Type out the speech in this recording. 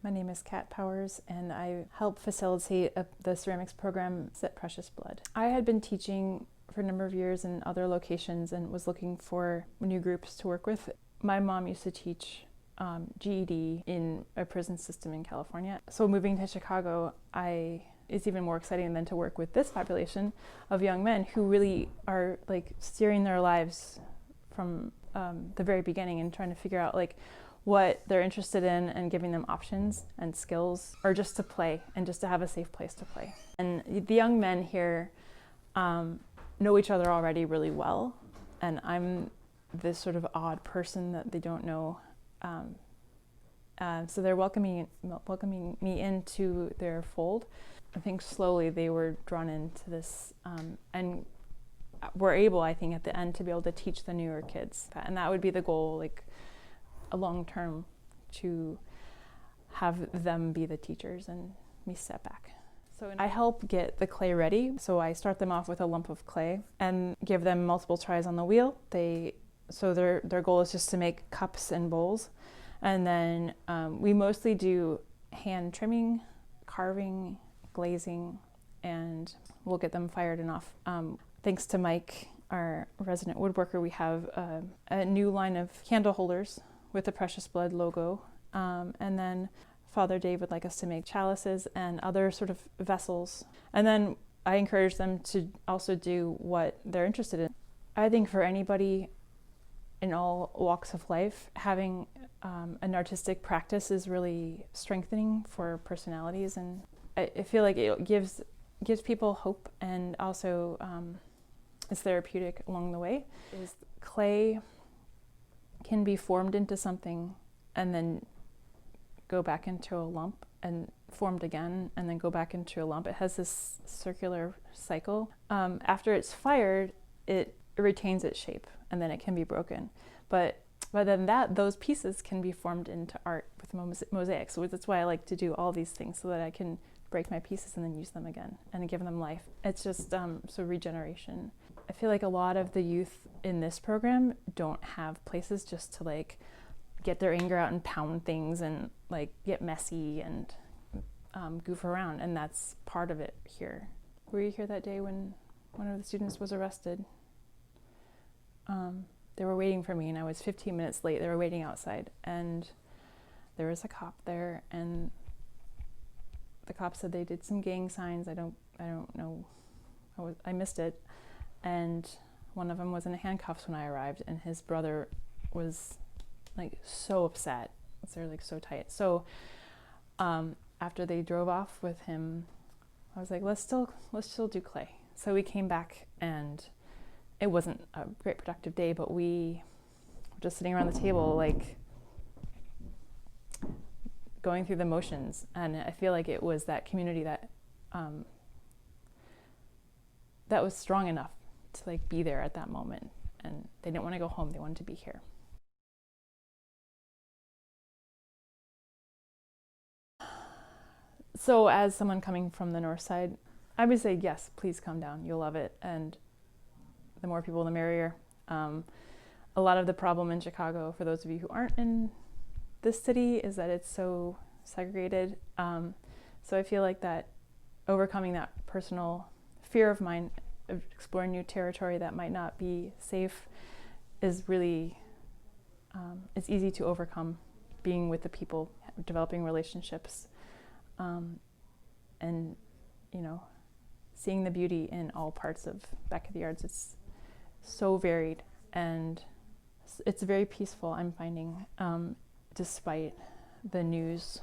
My name is Kat Powers, and I help facilitate the ceramics program at Precious Blood. I had been teaching for a number of years in other locations and was looking for new groups to work with. My mom used to teach GED in a prison system in California. So moving to Chicago, it's even more exciting than to work with this population of young men who really are like steering their lives from the very beginning and trying to figure out like what they're interested in and giving them options and skills, or just to play and just to have a safe place to play. And the young men here know each other already really well, and I'm this sort of odd person that they don't know. So they're welcoming me into their fold. I think slowly they were drawn into this, and were able, I think, at the end to be able to teach the newer kids. And that would be the goal, like a long term, to have them be the teachers and me step back. So I help get the clay ready. So I start them off with a lump of clay and give them multiple tries on the wheel. So their goal is just to make cups and bowls. And then we mostly do hand trimming, carving, glazing, and we'll get them fired and off. Thanks to Mike, our resident woodworker, we have a new line of candle holders with the Precious Blood logo. And then Father Dave would like us to make chalices and other sort of vessels. And then I encourage them to also do what they're interested in. I think for anybody in all walks of life, having an artistic practice is really strengthening for personalities, and I feel like it gives people hope, and also it's therapeutic along the way. Clay can be formed into something and then go back into a lump and formed again and then go back into a lump. It has this circular cycle. After it's fired, it retains its shape and then it can be broken. But then those pieces can be formed into art with mosaics. So that's why I like to do all these things, so that I can break my pieces and then use them again and give them life. It's just so regeneration. I feel like a lot of the youth in this program don't have places just to like get their anger out and pound things and like get messy and goof around, and that's part of it here. Were you here that day when one of the students was arrested? They were waiting for me and I was 15 minutes late. They were waiting outside and there was a cop there, and the cop said they did some gang signs. I don't know. I missed it. And one of them was in handcuffs when I arrived, and his brother was like so upset. They're like so tight. So after they drove off with him, I was like, let's still do clay. So we came back, and it wasn't a great productive day, but we were just sitting around the table, like going through the motions. And I feel like it was that community that that was strong enough to like be there at that moment, and they didn't want to go home, they wanted to be here. So as someone coming from the north side, I would say yes, please come down, you'll love it, and the more people the merrier. A lot of the problem in Chicago, for those of you who aren't in this city, is that it's so segregated. So I feel like that overcoming that personal fear of mine of exploring new territory that might not be safe is really, it's easy to overcome being with the people, developing relationships, and seeing the beauty in all parts of Beck of the Yards. It's so varied and it's very peaceful, I'm finding, despite the news.